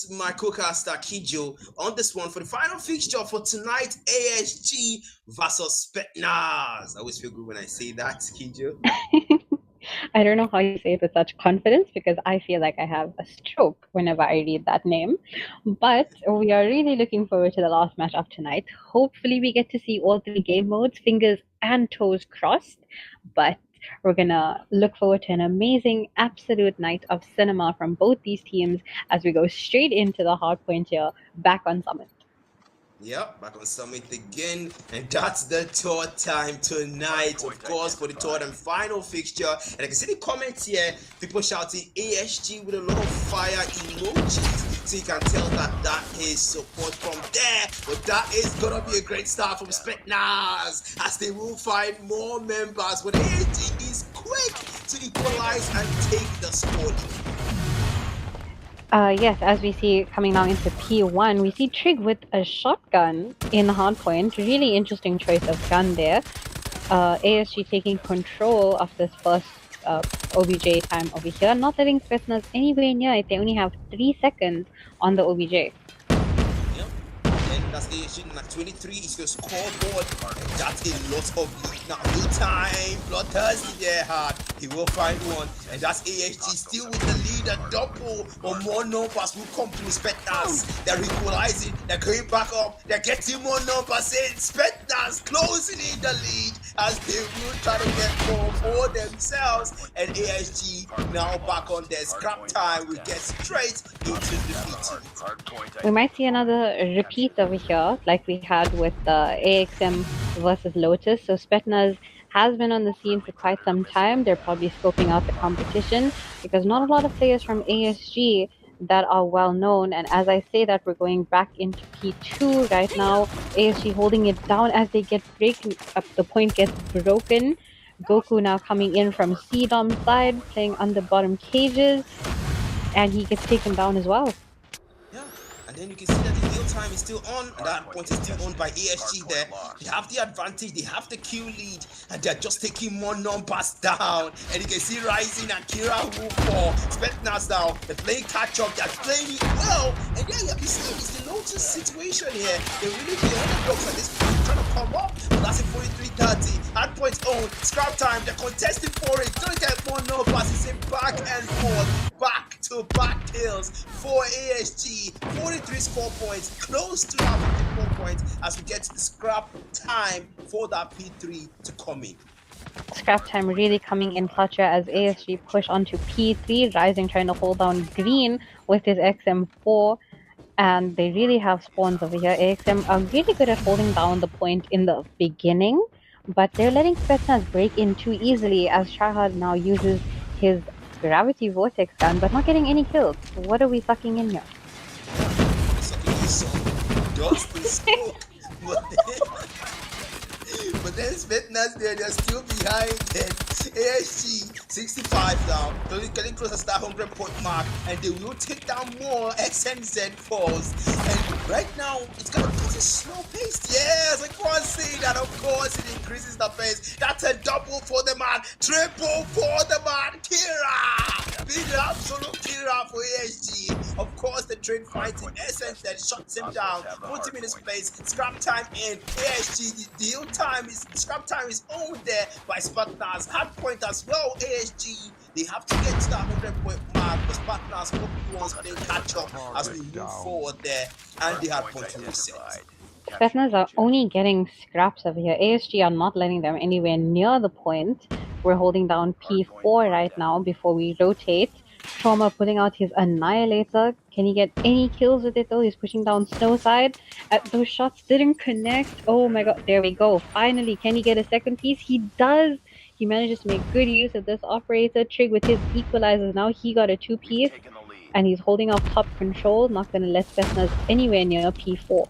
host, my co-caster Kijo, on this one for the final fixture for tonight, ASG versus Spetsnaz. I always feel good when I say that, Kijo. I don't know how you say it with such confidence because I feel like I have a stroke whenever I read that name. But we are really looking forward to the last match of tonight. Hopefully, we get to see all three game modes, fingers and toes crossed. But we're gonna look forward to an amazing, absolute night of cinema from both these teams as we go straight into the hard point here, back on Summit. Yep, back on Summit again, and that's the third time tonight, of course, for the third and final fixture. And I can see the comments here, people shouting ASG with a lot of fire emojis, so you can tell that that is support from there. But that is gonna be a great start from Spetsnaz, as they will find more members. But ASG is quick to equalize and take the score. Yes, as we see coming now into P1, we see Trig with a shotgun in hardpoint. Really interesting choice of gun there. ASG taking control of this first OBJ time over here, not letting Spetsnaz anywhere near it. They only have 3 seconds on the OBJ. That's ASG. 23 is your scoreboard. That's a lot of lead. Now, no time. Bloodthirsty there hard. He will find one. And that's ASG still with the lead. A double or more numbers will come to Spetsnaz. They're equalizing. They're going back up. They're getting more numbers in. Spetsnaz closing in the lead as they will try to get more for themselves. And ASG now back on their scrap time. We get straight into defeat. We might see another repeat over here, like we had with AXM versus Lotus. So Spetsnaz has been on the scene for quite some time. They're probably scoping out the competition because not a lot of players from ASG that are well known. And as I say that, we're going back into P2 right now. ASG holding it down as they get breaking up. The point gets broken. Goku now coming in from C-Dom side, playing on the bottom cages, and he gets taken down as well. And then you can see that the deal time is still on. That point is still owned by ASG there. They have the advantage, they have the kill lead, and they're just taking more numbers down. And you can see Rising and Kira who for Spetsnaz now. They're playing catch up, they're playing it well. And yeah, you have to see it's the Lotus situation here. They're really the underdogs at this point, trying to come up. But that's a 43-30. Hard point owned. Scrap time, they're contesting for it. Don't get more numbers. It's a back and forth, back to back kills for ASG. 43 score points, close to our 54 points as we get to the scrap time for that P3 to come in. Scrap time really coming in clutcher as ASG push onto P3, Rising trying to hold down Green with his XM4, and they really have spawns over here. AXM are really good at holding down the point in the beginning, but they're letting Spetsnaz break in too easily as Shahad now uses his gravity vortex gun, but not getting any kills. What are we sucking in here? Dust and smoke. But then Spetsnaz there, they're still behind then. ASG 65 now, getting closer to that 100 point mark, and they will take down more XNZ falls. And right now, it's gonna be a slow pace. Yes, I can't say that. Of course, it increases the pace. That's a double for the man, triple for the man, Kira. Big absolute Kira for ASG. Of course, the trade fighting SNZ shuts him down. 40 minutes place, scrap time in. ASG, the deal time is scrap time is owned there by Spetsnaz. Hard point as well. ASG, they have to get to that 100 point mark. But Spetsnaz hopefully wants to catch up as we move forward there, and they had point to reset. Spetsnaz are only getting scraps over here. ASG are not letting them anywhere near the point. We're holding down P4 right now before we rotate. Trauma pulling out his Annihilator. Can he get any kills with it though? He's pushing down Snowside. Those shots didn't connect. Oh my god, there we go. Finally, can he get a second piece? He does. He manages to make good use of this operator. Trig with his equalizers now. He got a 2-piece. And he's holding up top control. Not going to let Spetsnaz anywhere near P4.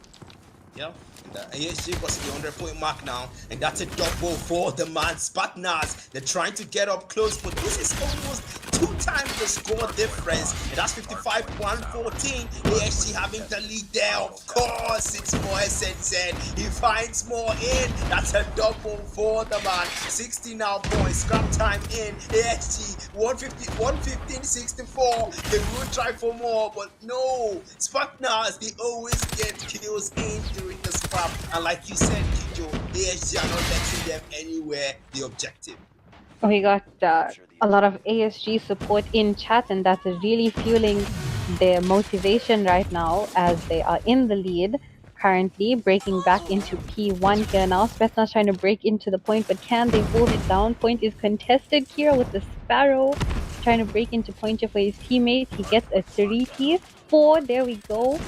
Yeah, ASG was the 100-point mark now, and that's a double for the man Spetsnaz. They're trying to get up close, but this is almost 2 times the score difference, and that's 55-114. ASG having the lead there. Of course, it's more SNZ. He finds more in. That's a double for the man. 60 now points. Scrap time in. ASG 115-64. They will try for more, but no. Spetsnaz, they always get kills in during the scrap, and like you said, Kijo, ASG are not letting them anywhere the objective. We got a lot of ASG support in chat, and that's really fueling their motivation right now as they are in the lead currently, breaking back into P1 here now. Spetsnaz trying to break into the point, but can they hold it down? Point is contested. Kira with the Sparrow trying to break into point here for his teammate. He gets a 3T4. There we go.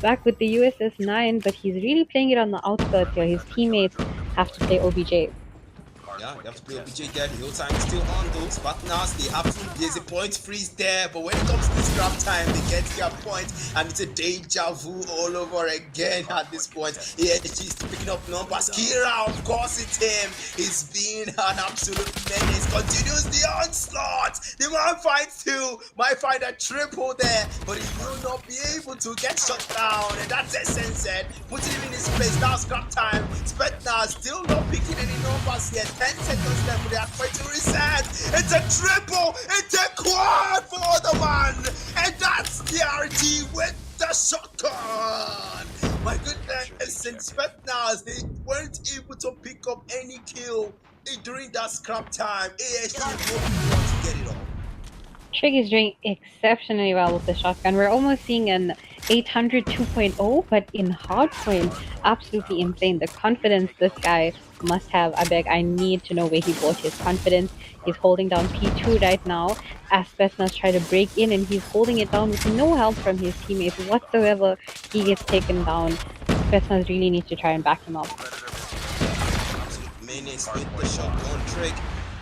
Back with the USS 9, but he's really playing it on the outskirts here. His teammates have to play OBJ. Yeah, you have to play OBJ there. The whole time is still on those. Spetsnaz, they have to, there's a point freeze there, but when it comes to scrap time, they get their point, and it's a deja vu all over again at this point. ASG is picking up numbers. Kira, of course it's him. He's been an absolute menace. Continues the onslaught. The man finds 2, might find a triple there, but he will not be able to get shut down, and that's SNZ. Putting him in his place. Now scrap time. Spetsnaz still not picking any numbers yet. 10 seconds left, but they are trying to reset. It's a triple, it's a quad for the man, and that's the RT with the shotgun. My goodness, and Spetsnaz, they weren't able to pick up any kill during that scrap time. ASG will want to get it all. Trig is doing exceptionally well with the shotgun. We're almost seeing an 800 2.0, but in hardpoint, absolutely insane. The confidence this guy must have. I need to know where he bought his confidence. He's holding down P2 right now as Spetsnaz try to break in, and he's holding it down with no help from his teammates whatsoever. He gets taken down. Spetsnaz really needs to try and back him up. Menace with the shotgun Trig,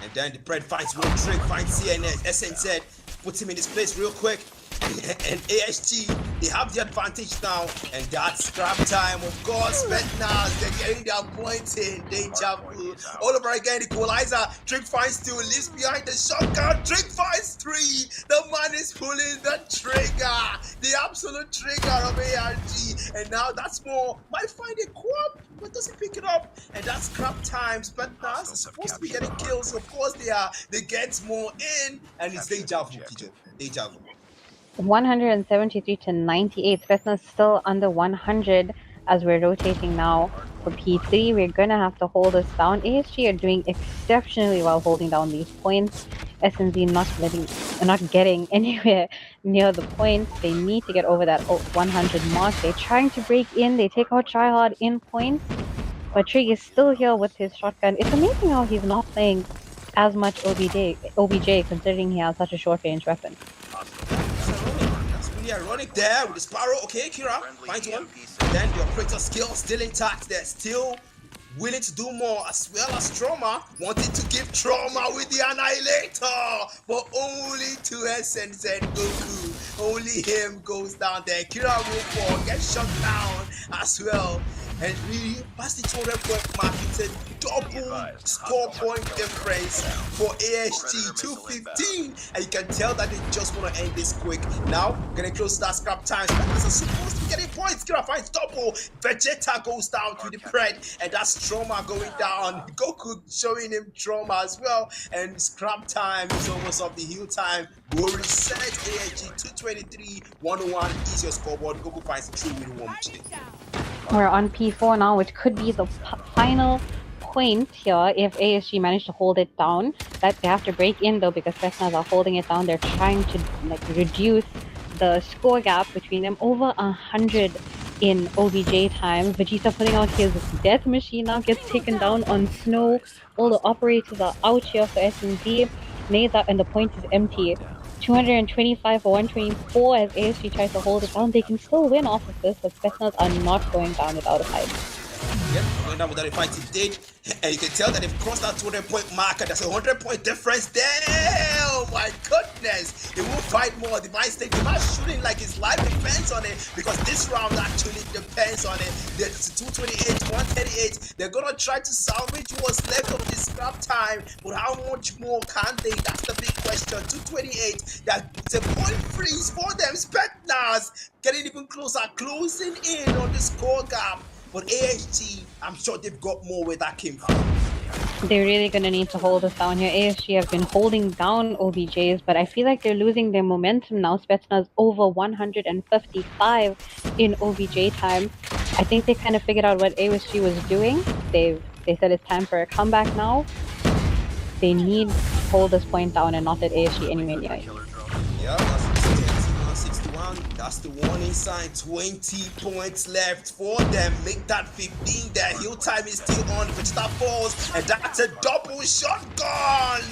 and then the bread finds one Trig, finds CNS, SNZ, puts him in his place real quick. And ASG, they have the advantage now, and that's scrap time. Of course, Spetsnaz, they're getting their points in. Deja vu. All over again, equalizer. Trig finds 2, leaves behind the shotgun. Trig finds 3. The man is pulling the trigger. The absolute trigger of ARG. And now that's more. Might find a quad, but doesn't pick it up. And that's scrap time. Spetsnaz is supposed to be getting kills. Of course they are. They get more in, and it's deja vu, Kijo. Deja vu. 173 to 98. Spetsnaz still under 100 as we're rotating now for P3. We're gonna have to hold us down. ASG are doing exceptionally well holding down these points. SNZ not getting anywhere near the points. They need to get over that 100 mark. They're trying to break in. They take out Tryhard in points, but Trig is still here with his shotgun. It's amazing how he's not playing as much OBJ considering he has such a short range weapon. Ironic there with the Sparrow. Okay, Kira finds one. Then the operator skill still intact. They're still willing to do more, as well as Trauma wanted to give Trauma with the Annihilator, but only to SNZ Goku. Only him goes down there. Kira will fall, gets shot down as well. And really, past the 200-point mark, it's a double score point difference for ASG, 215. And you can tell that they just want to end this quick. Now, getting close to that scrap time. Spetsnaz are supposed to be getting points. Kira finds double. Vegeta goes down to the bread, and that's Trauma going down. Goku showing him Trauma as well. And scrap time is almost of the heal time. We'll reset ASG 223, 101 is your scoreboard. Goku finds the true winning one. We're on P4 now, which could be the final point here if ASG manage to hold it down. That they have to break in though, because Spetsnaz are holding it down. They're trying to reduce the score gap between them. Over 100 in OBJ time. Vegeta putting out his death machine now, gets taken down on snow. All the operators are out here for SNZ. Nades up and the point is empty. 225 for 124 as ASG tries to hold it down. They can still win off of this, but Spetsnaz are not going down without a fight. Yep, going down without a fight indeed. And you can tell that they've crossed that 200-point marker. There's a 100-point difference there. Oh my goodness! He will fight more. Divine State, Divine shooting like his life depends on it, because this round actually depends on it. There's 228, 138. They're gonna try to salvage what's left of this scrap time, but how much more can they? That's the big question. 228. That's a point freeze for them. Spetsnaz getting even closer, closing in on the score gap. But ASG, I'm sure they've got more where that came from. They're really going to need to hold us down here. ASG have been holding down OBJs, but I feel like they're losing their momentum now. Spetsnaz over 155 in OBJ time. I think they kind of figured out what ASG was doing. They said it's time for a comeback now. They need to hold this point down and not let ASG anywhere near it. Yeah, that's 161. That's the warning sign. 20 points left for them. Make that 15. Their heal time is still on. Vegeta falls, and that's a double shotgun.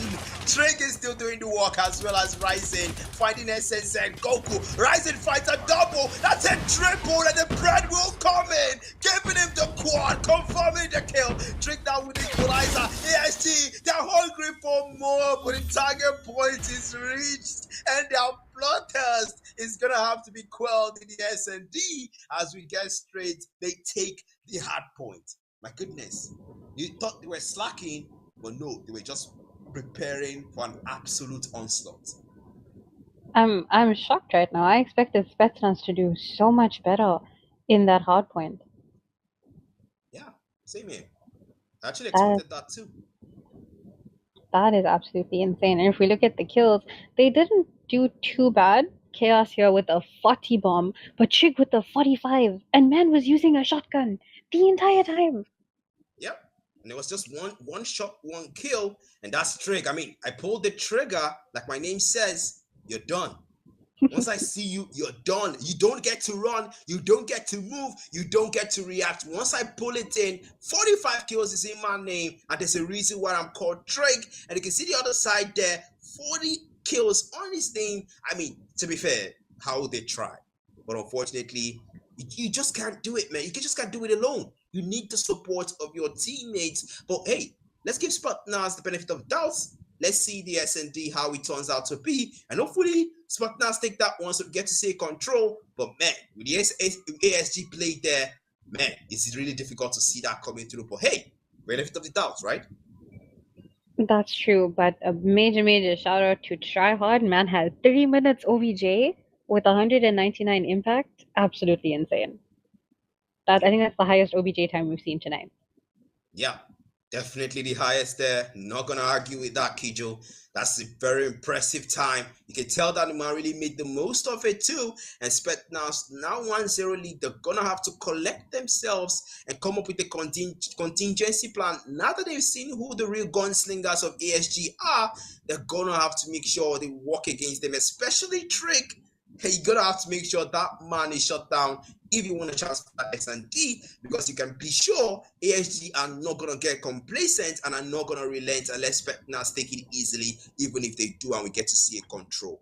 Trig is still doing the work, as well as Rising fighting Essence and Goku. Rising fights a double. That's a triple, and the bread will come in, giving him the quad, confirming the kill. Trig down with the equalizer. ASG, they're hungry for more, but the target point is reached, and their bloodthirst is gonna have to be quelled in the S&D. As we get straight, they take the hard point. My goodness, you thought they were slacking, but no, they were just preparing for an absolute onslaught. I'm shocked right now. I expected Spetsnaz to do so much better in that hard point. Yeah, same here. I actually That expected that too. that is absolutely insane. And if we look at the kills, they didn't do too bad. Chaos here with a 40 bomb, but Trig with the 45, and man was using a shotgun the entire time. Yep. And it was just one shot, one kill, and that's Trig. I mean, I pulled the trigger, like my name says, you're done. Once I see you, you're done. You don't get to run. You don't get to move. You don't get to react. Once I pull it in, 45 kills is in my name, and there's a reason why I'm called Trig. And you can see the other side there, 40 kills on his name. I mean, to be fair, how they try. But unfortunately, you just can't do it, man. You just can't do it alone. You need the support of your teammates. But hey, let's give Spetsnaz the benefit of doubts. Let's see the S&D, how it turns out to be. And hopefully, Spetsnaz take that one so we get to see control. But man, with the ASG play there, man, it's really difficult to see that coming through. But hey, benefit of the doubts, right? That's true, but a major shout out to Tryhard. Man had 3 minutes OVJ with 199 impact. Absolutely insane. I think that's the highest OBJ time we've seen tonight. Yeah, definitely the highest there. Not gonna argue with that, Kijo. That's a very impressive time. You can tell that the man really made the most of it too. And Spetsnaz now 1-0 lead. They're gonna have to collect themselves and come up with a contingency plan. Now that they've seen who the real gunslingers of ASG are, they're gonna have to make sure they work against them, especially Trick. Hey, you're gonna have to make sure that man is shut down if you want a chance for that S&D, because you can be sure ASG are not gonna get complacent and are not gonna relent and let Spetsnaz take it easily, even if they do, and we get to see a control.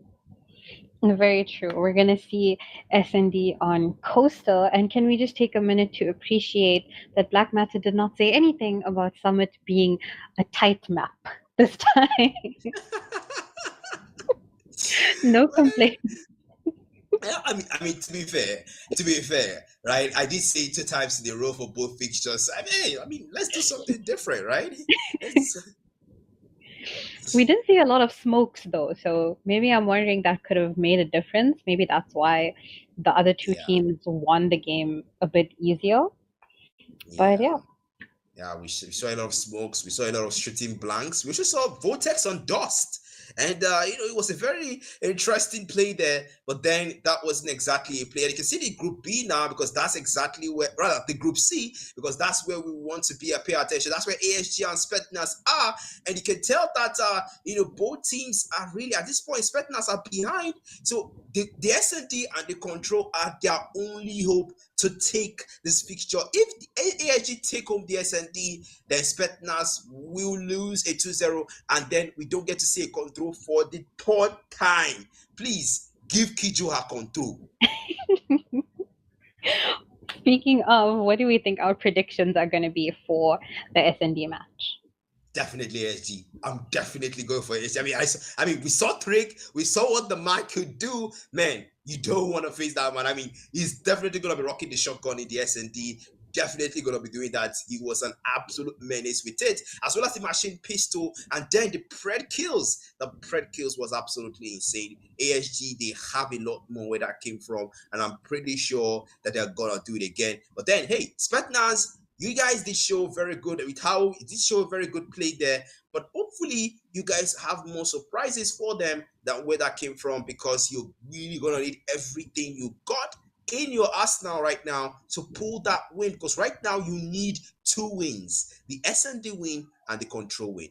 Very true. We're gonna see S&D on Coastal, and can we just take a minute to appreciate that Black Matter did not say anything about Summit being a tight map this time? No complaints. I mean, to be fair, right? I did say 2 times in a row for both fixtures. I mean, let's do something different, right? We didn't see a lot of smokes though, so maybe I'm wondering that could have made a difference. Maybe that's why the other two teams won the game a bit easier. But yeah. Yeah, we saw a lot of smokes. We saw a lot of shooting blanks. We also saw Vortex on Dust. And, it was a very interesting play there. But then that wasn't exactly a play. And you can see the Group B now, because that's exactly where, rather, the Group C, because that's where we want to be and pay attention. That's where ASG and Spetsnaz are. And you can tell that, both teams are really, at this point, Spetsnaz are behind. So the S&D and the Control are their only hope to take this fixture. If the AIG take home the S&D, then Spetsnaz will lose a 2-0, and then we don't get to see a control for the 3rd time. Please give Kijo her control. Speaking of, what do we think our predictions are going to be for the S&D match? Definitely SG. I'm definitely going for SG. I mean, we saw Trick. We saw what the man could do. Man, you don't want to face that man. I mean, he's definitely gonna be rocking the shotgun in the S&D. Definitely gonna be doing that. He was an absolute menace with it, as well as the machine pistol, and then the pred kills. The pred kills was absolutely insane. ASG, they have a lot more where that came from, and I'm pretty sure that they're gonna do it again. But then, hey, Spetsnaz, you guys did show very good with how it did show a very good play there, but hopefully you guys have more surprises for them than where that came from, because you're really gonna need everything you got in your arsenal right now to pull that win, because right now you need two wins: the S&D win and the control win.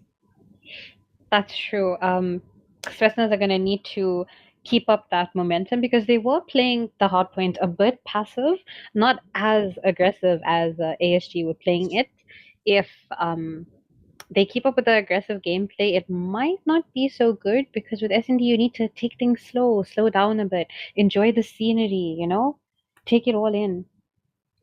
That's true. Spetsnaz are going to need to keep up that momentum because they were playing the hardpoint a bit passive, not as aggressive as ASG were playing it. If they keep up with the aggressive gameplay, it might not be so good because with S&D you need to take things slow down a bit, enjoy the scenery, take it all in.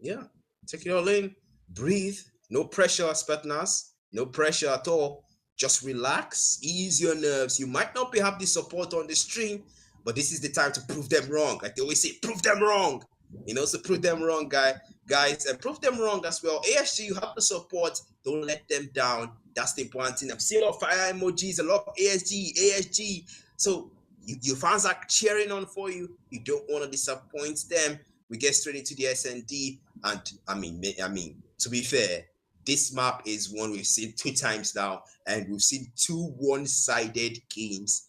Yeah, take it all in, breathe, no pressure, Spetsnaz, no pressure at all. Just relax, ease your nerves. You might not be have the support on the stream, but this is the time to prove them wrong. Like they always say, prove them wrong. So prove them wrong, guys, and prove them wrong as well. ASG, you have the support. Don't let them down. That's the important thing. I'm seeing a lot of fire emojis, a lot of ASG. So your fans are cheering on for you. You don't want to disappoint them. We get straight into the S&D, and I mean, to be fair, this map is one we've seen 2 times now, and we've seen 2 one-sided games.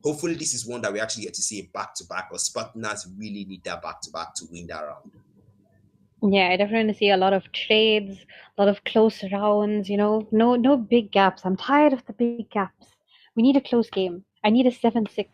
Hopefully, this is one that we actually get to see back-to-back, or Spetsnaz really need that back-to-back to win that round. Yeah, I definitely see a lot of trades, a lot of close rounds, no big gaps. I'm tired of the big gaps. We need a close game. I need a 7-6.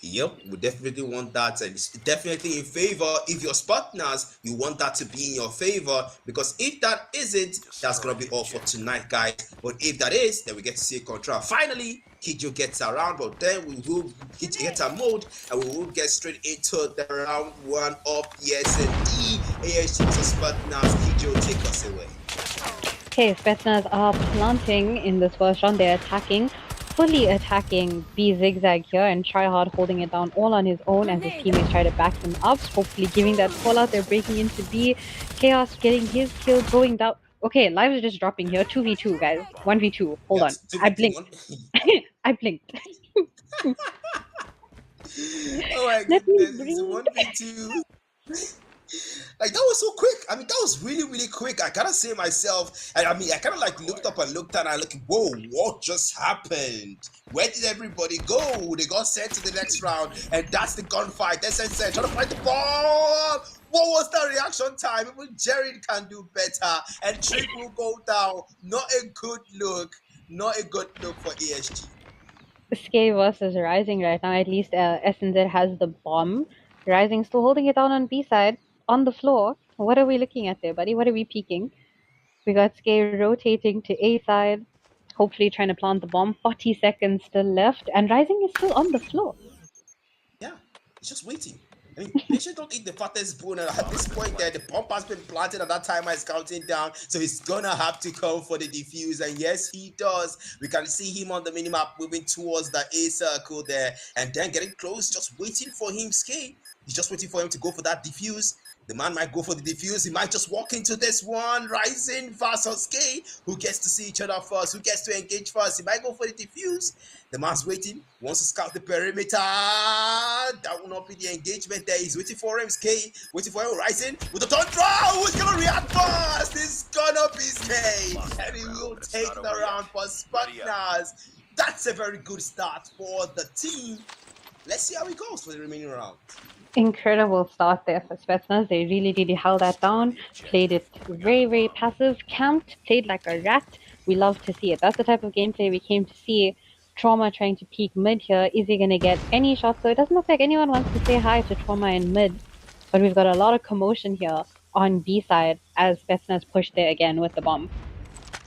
Yep, we definitely want that, and it's definitely in favor. If you're Spetsnaz, you want that to be in your favor, because if that isn't, that's gonna be all for tonight, guys. But if that is, then we get to see a control. Finally, Kijo gets around, but then we will get a mode, and we will get straight into the round 1 of the S&D. ASG to Spetsnaz. Kijo, take us away. Okay, Spetsnaz are planting in this first round. They're attacking, fully attacking B zigzag here, and Tryhard holding it down all on his own as his teammates try to back him up, hopefully giving that call out. They're breaking into B. Chaos getting his kill, going down. Okay, lives are just dropping here. 2v2, guys. 1v2. Hold on. I blinked. I blinked. Oh my goodness, it's 1v2. Like, that was so quick. I mean, that was really, really quick. I gotta say myself. I mean, I kind of like looked up and looked at, and I looked, whoa, what just happened? Where did everybody go? They got sent to the next round, and that's the gunfight. They said, trying to fight the ball. What was the reaction time? Even Jerry can do better, and Trick will go down. Not a good look. Not a good look for ESG. Skay versus Rising right now. At least SNZ has the bomb. Rising still holding it down on B side. On the floor. What are we looking at there, buddy? What are we peeking? We got Skay rotating to A side, hopefully trying to plant the bomb. 40 seconds still left, and Rising is still on the floor. Yeah, he's just waiting. I mean, Nation don't eat the fattest bone, and at this point there, the bomb has been planted at that time is counting down, so he's gonna have to come for the defuse, and yes, he does. We can see him on the minimap moving towards the A circle there, and then getting close, just waiting for him, Skay. He's just waiting for him to go for that defuse. The man might go for the defuse. He might just walk into this one. Rising versus Skay. Who gets to see each other first? Who gets to engage first? He might go for the defuse. The man's waiting. Wants to scout the perimeter. That will not be the engagement there. He's waiting for him. Skay waiting for him. Rising with the tundra. Who's gonna react first? It's gonna be Skay. And he will take the round for Spetsnaz. That's a very good start for the team. Let's see how it goes for the remaining round. Incredible start there for Spetsnaz. They really held that down, played it very passive, camped, played like a rat. We love to see it. That's the type of gameplay we came to see. Trauma trying to peek mid here. Is he going to get any shots? So it doesn't look like anyone wants to say hi to Trauma in mid, but we've got a lot of commotion here on B side as Spetsnaz pushed there again with the bomb.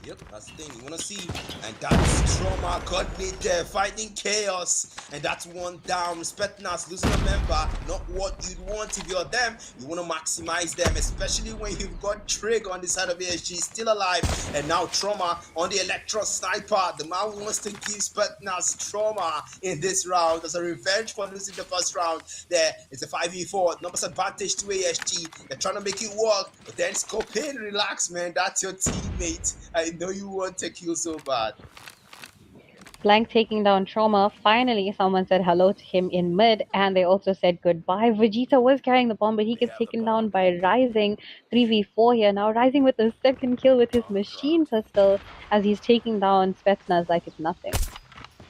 Yep, that's the thing you want to see. And that's Trauma, Godmade there, fighting chaos. And that's one down. Spetsnaz losing a member, not what you'd want if you're them. You want to maximize them, especially when you've got Trig on the side of ASG, still alive. And now Trauma on the Electro Sniper. The man wants to give Spetsnaz trauma in this round as a revenge for losing the first round. There is a 5v4, numbers advantage to ASG. They're trying to make it work, but then Scorpion, relax, man. That's your teammate. I know you want to kill so bad. Blank taking down Trauma. Finally, someone said hello to him in mid, and they also said goodbye. Vegeta was carrying the bomb, but he gets taken down by Rising. 3v4 here now. Rising with the second kill with his machine pistol as he's taking down Spetsnaz like it's nothing.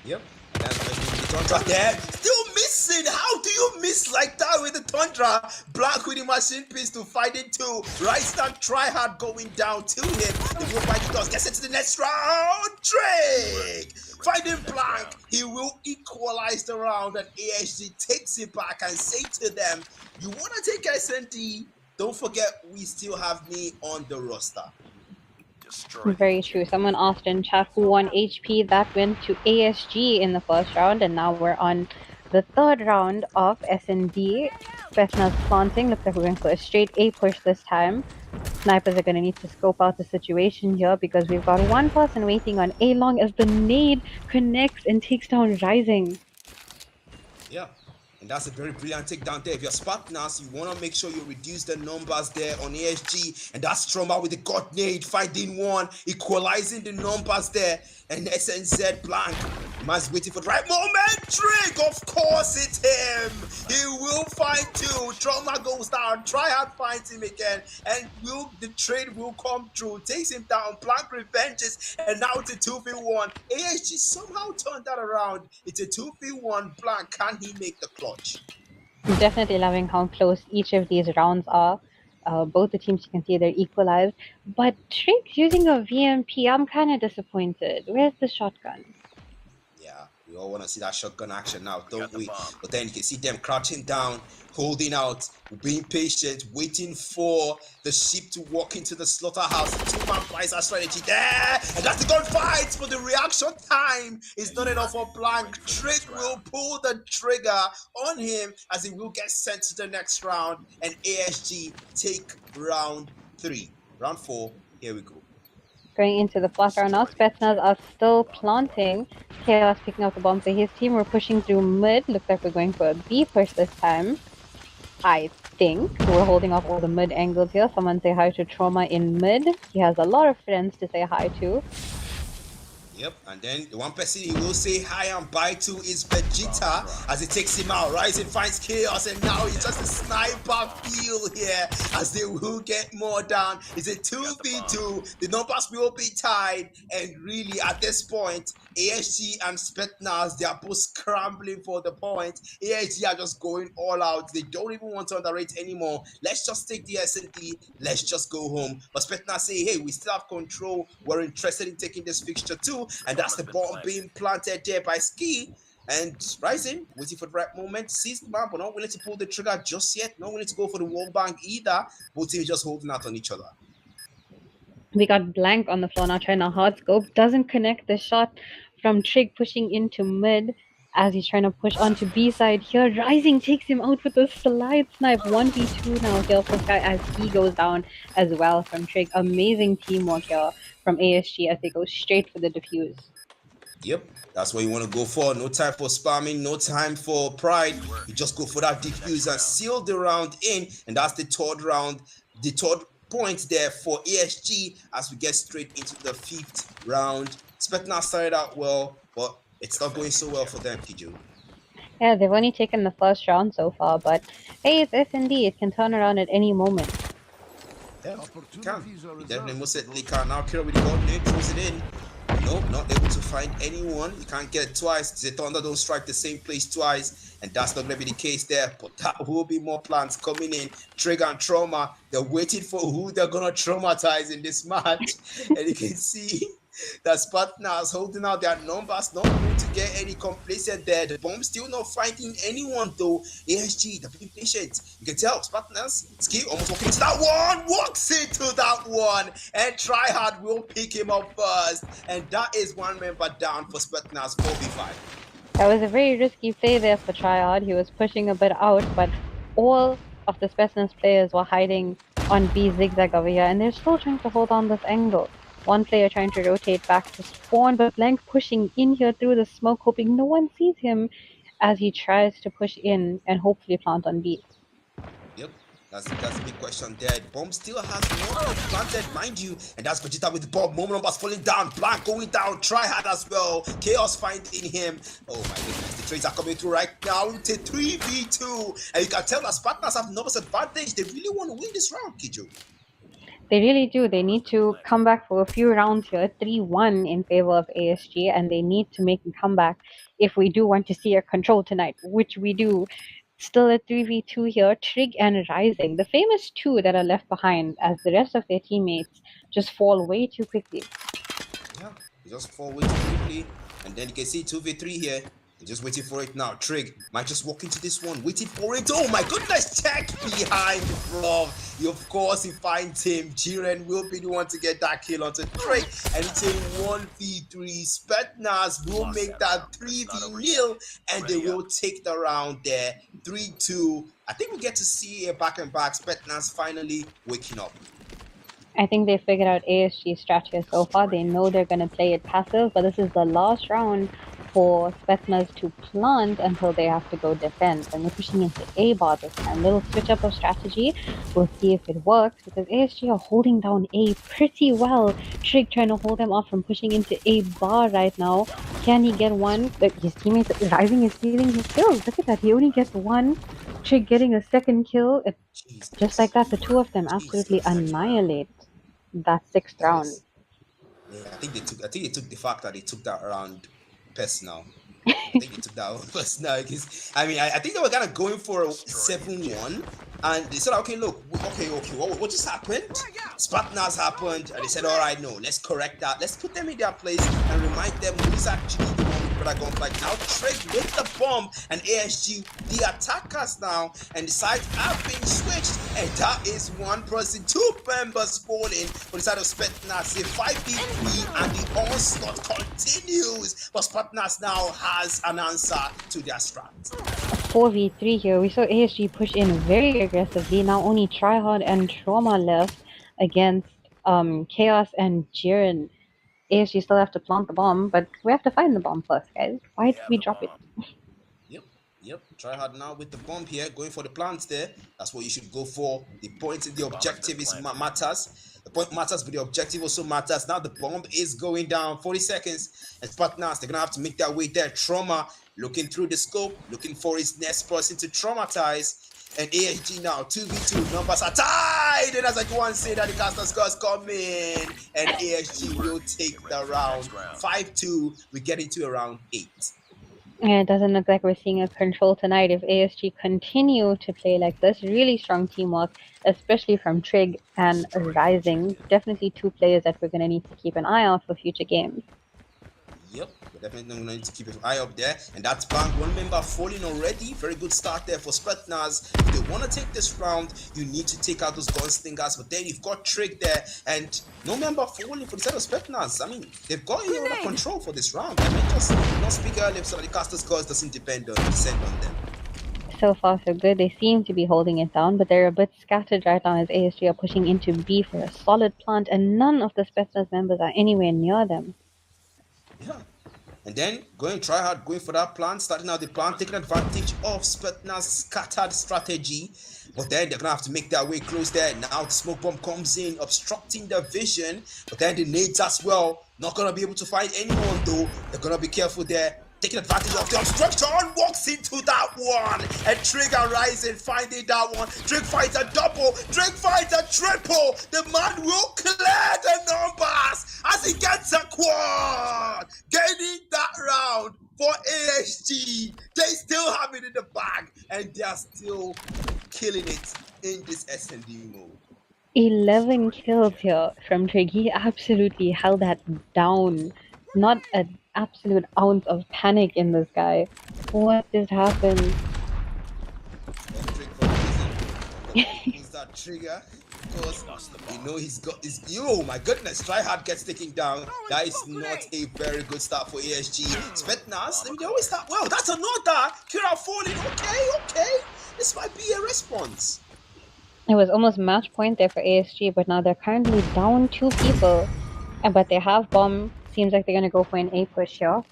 Yep. The Tundra there. Still missing. How do you miss like that with the Tundra? Black with the machine pistol fighting too. Rising and Tryhard going down to him. The real fighting does gets into the next round. Drake fighting Blank. He will equalize the round, and ASG takes it back and say to them, you want to take SND? Don't forget we still have me on the roster. Very true. Someone asked in chat who won HP. That went to ASG in the first round, and now we're on the third round of S&D. Spetsnaz planting. Looks like we're going for a straight A push this time. Snipers are going to need to scope out the situation here because we've got one person waiting on A long as the nade connects and takes down Rising. Yeah. And that's a very brilliant takedown there. If you're Spetsnaz, you want to make sure you reduce the numbers there on ASG. And that's Trauma with the God Nade, fighting one, equalizing the numbers there. And SNZ Blank. Man's waiting for the right moment. Trig, of course it's him. He will find two. Trauma goes down. Tryhard finds him again. And the trade will come through. Takes him down. Blank revenges. And now it's a 2v1. ASG somehow turned that around. It's a 2v1. Blank, can he make the clutch? I'm definitely loving how close each of these rounds are. Both the teams, you can see they're equalized. But Trig's using a VMP. I'm kind of disappointed. Where's the shotgun? Yeah, we all want to see that shotgun action now, don't we? But then you can see them crouching down, holding out, being patient, waiting for the ship to walk into the slaughterhouse. Two-man Pfizer strategy there, and that's the gunfight. But the reaction time is not enough for Blank. Trig will pull the trigger on him as he will get sent to the next round, and ASG take round 3. Round 4, here we go. Going into the fourth round now, Spetsnaz are still planting. Chaos picking up the bomb for his team. We're pushing through mid. Looks like we're going for a B push this time. I think we're holding off all the mid angles here. Someone say hi to Trauma in mid. He has a lot of friends to say hi to. Yep, and then the one person he will say hi and bye to is Vegeta as he takes him out. Rising finds Chaos, and now he's just a sniper feel here as they will get more down. It's a 2v2. The numbers will be tied, and really at this point, ASG and Spetsnaz, they are both scrambling for the point. ASG are just going all out. They don't even want to underrate anymore. Let's just take the S&D. Let's just go home. But Spetsnaz say, hey, we still have control. We're interested in taking this fixture too. And that's the bomb being planted there by Ski. And Rising, waiting for the right moment, sees the map, but not willing to pull the trigger just yet. Not willing to go for the wall bang either. Both teams just holding out on each other. We got Blank on the floor now trying to hard scope. Doesn't connect the shot from Trig pushing into mid as he's trying to push onto B side here. Rising takes him out with a slide snipe. 1v2 now here for Sky as he goes down as well from Trig. Amazing teamwork here from ASG as they go straight for the defuse. Yep, that's what you want to go for. No time for spamming, no time for pride. You just go for that defuse and seal the round in. And that's the third round, the third point there for ASG as we get straight into the 5th round. Spetsnaz started out well, but it's not going so well for them, Kiju. Yeah, they've only taken the first round so far, but hey, it's S&D. It can turn around at any moment. Yeah, it can. It definitely most certainly can. Now Kira with the coordinate throws it in. Nope, not able to find anyone. You can't get it twice. The Thunder don't strike the same place twice, and that's not going to be the case there. But that will be more plans coming in. Trigger and Trauma, they're waiting for who they're going to traumatize in this match. And you can see The Spetsnaz holding out their numbers, not going to get any complacent there. The bomb still not finding anyone though. ASG, they're being patient. You can tell Spetsnaz, Ski almost walking into that one, walks into that one, and Tryhard will pick him up first. And that is one member down for Spetsnaz 4v5. That was a very risky play there for Triad. He was pushing a bit out, but all of the Spetsnaz players were hiding on B zigzag over here, and they're still trying to hold on this angle. One player trying to rotate back to spawn, but Blank pushing in here through the smoke, hoping no one sees him as he tries to push in and hopefully plant on B. Yep. That's a big question there. The bomb still has not been planted, mind you. And that's Vegeta with the bomb. Moment numbers falling down. Blank going down. Tryhard as well. Chaos finding him. Oh my goodness. The trades are coming through right now. It's a 3v2. And you can tell that Spartans have numbers advantage. They really want to win this round, Kijo. They really do. They need to come back for a few rounds here. 3-1 in favor of ASG, and they need to make a comeback if we do want to see a control tonight, which we do. Still at 3v2 here, Trig and Rising, the famous two that are left behind as the rest of their teammates just fall way too quickly. Yeah, they just fall way too quickly. And then you can see 2v3 here. They're just waiting for it now. Trig might just walk into this one, waiting for it. Oh my goodness, check behind the block. Of course, he finds him. Jiren will be the one to get that kill onto Trig. And it's a 1v3. Spetsnaz will make that 3v0. And they will take the round there. 3-2. I think we get to see a back and back. Spetsnaz finally waking up. I think they figured out ASG's strat here so far. They know they're going to play it passive, but this is the last round for Spetsnaz to plant until they have to go defend. And they're pushing into A bar this time. Little switch up of strategy. We'll see if it works because ASG are holding down A pretty well. Trig trying to hold them off from pushing into A bar right now. Can he get one? His teammates Rising is stealing his kills. Look at that. He only gets one. Trig getting a second kill. Just like that, the two of them absolutely annihilate that 6th round. Yeah, I think they took the fact that they took that round personal. I think they took that one personal because I mean I think they were kind of going for a 7-1 and they said okay look what just happened? Spetsnaz happened and they said all right, no, let's correct that, let's put them in their place and remind them who is actually the one with better gunfight. Now Trig with the bomb and ASG the attackers now, and the sides have been switched, and that is one person, 2 members falling for the side of Spetsnaz. A 5v3 and the onslaught continues, but Spetsnaz now has an answer to their strat. 4v3 here. We saw ASG push in very aggressively. Now only Tryhard and Trauma left against Chaos and Jiren. ASG still have to plant the bomb, but we have to find the bomb first, guys. Why did we drop it? Yep. Tryhard now with the bomb here, going for the plants there. That's what you should go for. The point, the objective is matters. The point matters, but the objective also matters. Now the bomb is going down. 40 seconds. And Spetsnaz, they're gonna have to make their way there. Trauma looking through the scope, looking for his next person to traumatize. And ASG now 2v2, numbers are tied. And as I go and say that, the caster scores come in, and ASG will take the round. 5-2. We get into round 8. Yeah, it doesn't look like we're seeing a control tonight if ASG continue to play like this. Really strong teamwork, especially from Trig and Rising. Definitely 2 players that we're going to need to keep an eye out for future games. Yep, we're definitely going to need to keep an eye up there. And that's Bank, 1 member falling already. Very good start there for Spetsnaz. If they want to take this round, you need to take out those gunslingers. But then you've got Trig there, and no member falling for the side of Spetsnaz. I mean, they've got you under control for this round. I mean, just not speak earlier so that the caster scores doesn't descend on them. So far, so good. They seem to be holding it down, but they're a bit scattered right now as ASG are pushing into B for a solid plant, and none of the Spetsnaz members are anywhere near them. Yeah. And then going Tryhard, going for that plan, starting out the plan, taking advantage of Spetsnaz's scattered strategy. But then they're going to have to make their way close there. Now the smoke bomb comes in, obstructing the vision. But then the nades as well. Not going to be able to find anyone though. They're going to be careful there. Taking advantage of the obstruction, walks into that one, and Trig and Rising finding that one. Trig finds a double, Trig finds a triple. The man will clear the numbers as he gets a quad, gaining that round for ASG. They still have it in the bag, and they are still killing it in this S&D mode. 11 kills here from Trig. He absolutely held that down. Not an absolute ounce of panic in this guy. What just happened? One trick for a reason. I'm gonna pulls that trigger because you know he's got his. Oh my goodness! Tryhard gets taken down. That is not a very good start for ASG. Spetsnaz, I mean, they always start well. That's another Kira falling. Okay. This might be a response. It was almost match point there for ASG, but now they're currently down 2 people. But they have bomb. Seems like they're gonna go for an A push here.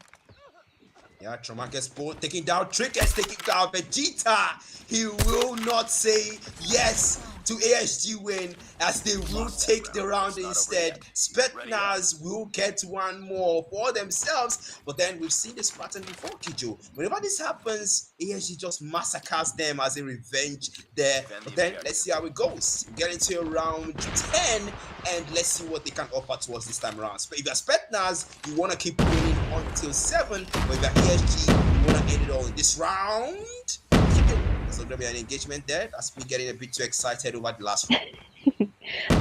Yeah, Trauma gets pulled, taking down Trick gets taking down Vegeta. He will not say yes to ASG win as they will take the round instead. Spetsnaz will get one more for themselves, but then we've seen this pattern before, Kijo. Whenever this happens, ASG just massacres them as a revenge there. But then let's see how it goes. We get into round 10 and let's see what they can offer to us this time around. If you're Spetsnaz, you want to keep winning until 7, but if you're ASG, you want to end it all in this round. There's not going to be an engagement there. That's me getting a bit too excited over the last round.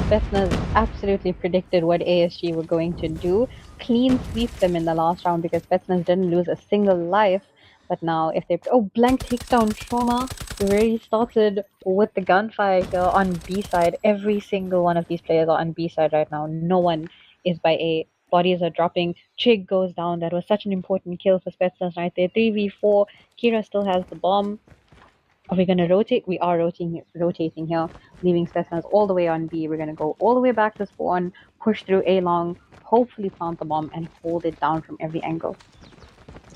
Spetsnaz absolutely predicted what ASG were going to do. Clean sweep them in the last round because Spetsnaz didn't lose a single life. But now if they... Oh, Blank takes down Trauma. We already started with the gunfire here on B side. Every single one of these players are on B side right now. No one is by A. Bodies are dropping. Trig goes down. That was such an important kill for Spetsnaz right there. 3v4. Kira still has the bomb. Are we going to rotate? We are rotating here, leaving Spetsnaz all the way on B. We're going to go all the way back to spawn, push through A long, hopefully plant the bomb, and hold it down from every angle.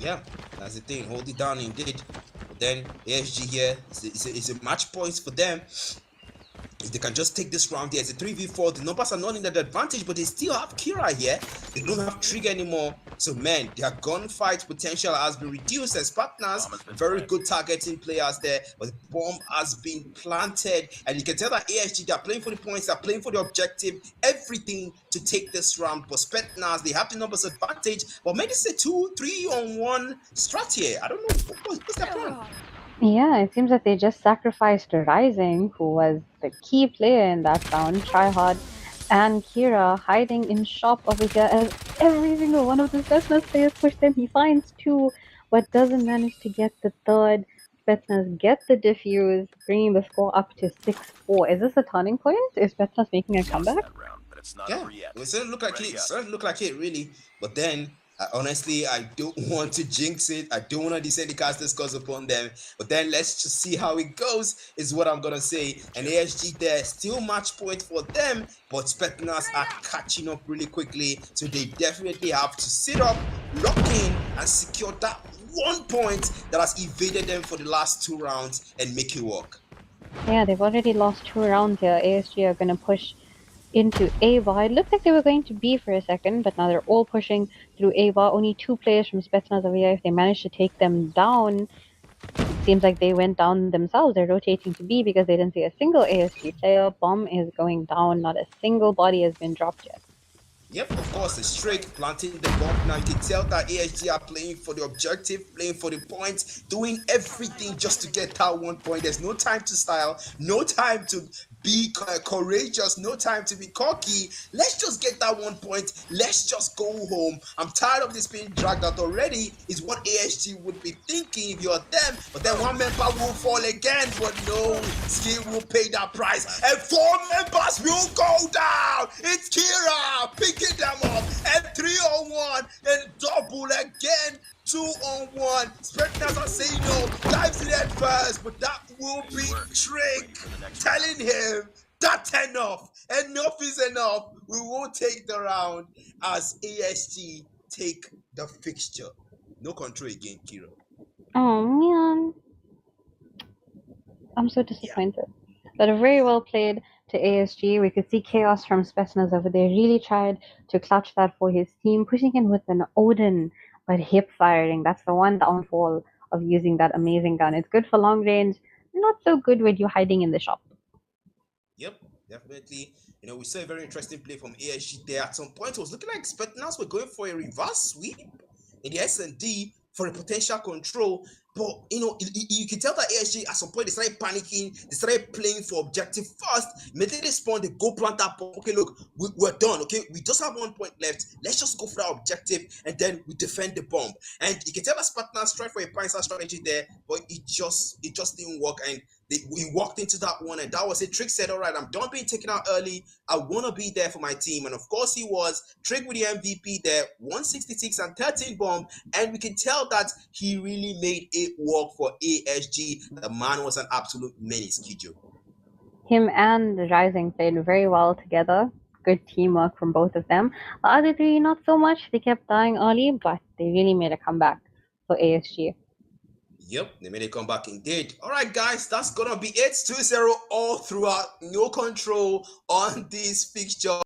Yeah, that's the thing. Hold it down indeed. But then ASG here is a match points for them. If they can just take this round here, it's a 3v4. The numbers are not in that advantage, but they still have Kira here. They don't have Trigger anymore. So, man, their gunfight potential has been reduced. As partners, very good targeting players there, but the bomb has been planted. And you can tell that ASG, they're playing for the points, they're playing for the objective, everything to take this round. But Spetsnaz, they have the numbers advantage, but maybe it's a 2-3-on-1 strat here. I don't know. What's their plan? Yeah, it seems like they just sacrificed Rising, who was the key player in that round, Tryhard, and Kira hiding in shop over here as every single one of the Spetsnaz players push them. He finds 2, but doesn't manage to get the 3rd. Spetsnaz gets the defuse, bringing the score up to 6-4. Is this a turning point? Is Spetsnaz making a comeback? Yeah, it certainly look like it. Certainly look like it, really. But then, honestly, I don't want to jinx it. I don't want to descend the casters curse upon them. But then let's just see how it goes, is what I'm gonna say. And ASG there, still match point for them, but Spetsnaz are catching up really quickly. So they definitely have to sit up, lock in, and secure that 1 point that has evaded them for the last 2 rounds and make it work. Yeah, they've already lost 2 rounds here. ASG are gonna push into Ava. It looked like they were going to B for a second, but now they're all pushing through Ava. Only 2 players from Spetsnaz over here. If they manage to take them down, it seems like they went down themselves. They're rotating to B because they didn't see a single ASG player. Bomb is going down. Not a single body has been dropped yet. Yep, of course, it's Drake planting the bomb. Now you can tell that ASG are playing for the objective, playing for the points, doing everything just to get that 1 point. There's no time to style, no time to be courageous, no time to be cocky. Let's just get that 1 point. Let's just go home. I'm tired of this being dragged out already, is what ASG would be thinking if you're them. But then 1 member will fall again, but no, Skill will pay that price. And 4 members will go down. It's Kira picking them up. And 3-on-1 and double again. 2-on-1. Spetsnaz are saying no. Dives in head first, but that will be Trick telling him that's enough. Enough is enough. We will take the round as ASG take the fixture. No control again, Kira. Oh man, I'm so disappointed. But very well played to ASG. We could see chaos from Spetsnaz over there. Really tried to clutch that for his team, pushing in with an Odin, but hip firing. That's the one downfall of using that amazing gun. It's good for long range, not so good when you're hiding in the shop. Yep, definitely. You know, we saw a very interesting play from ASG there. At some point, it was looking like Spetsnaz were going for a reverse sweep in the S&D for a potential control. But you can tell that ASG at some point they started panicking, they started playing for objective first. Immediately they spawn, they go plant that bomb. Okay, look, we're done. Okay, we just have 1 point left. Let's just go for that objective and then we defend the bomb. And you can tell that Spetsnaz tried for a pincer strategy there, but it just didn't work. And we walked into that one, and that was it. Trick said, all right, I'm done being taken out early. I want to be there for my team. And of course he was. Trick with the MVP there, 166 and 13 bomb. And we can tell that he really made it work for ASG. The man was an absolute menace, Kijo. Him and the Rising played very well together. Good teamwork from both of them. The other three, not so much. They kept dying early, but they really made a comeback for ASG. Yep, they made a comeback indeed. All right, guys, that's going to be it. 2-0 all throughout. No control on this fixture.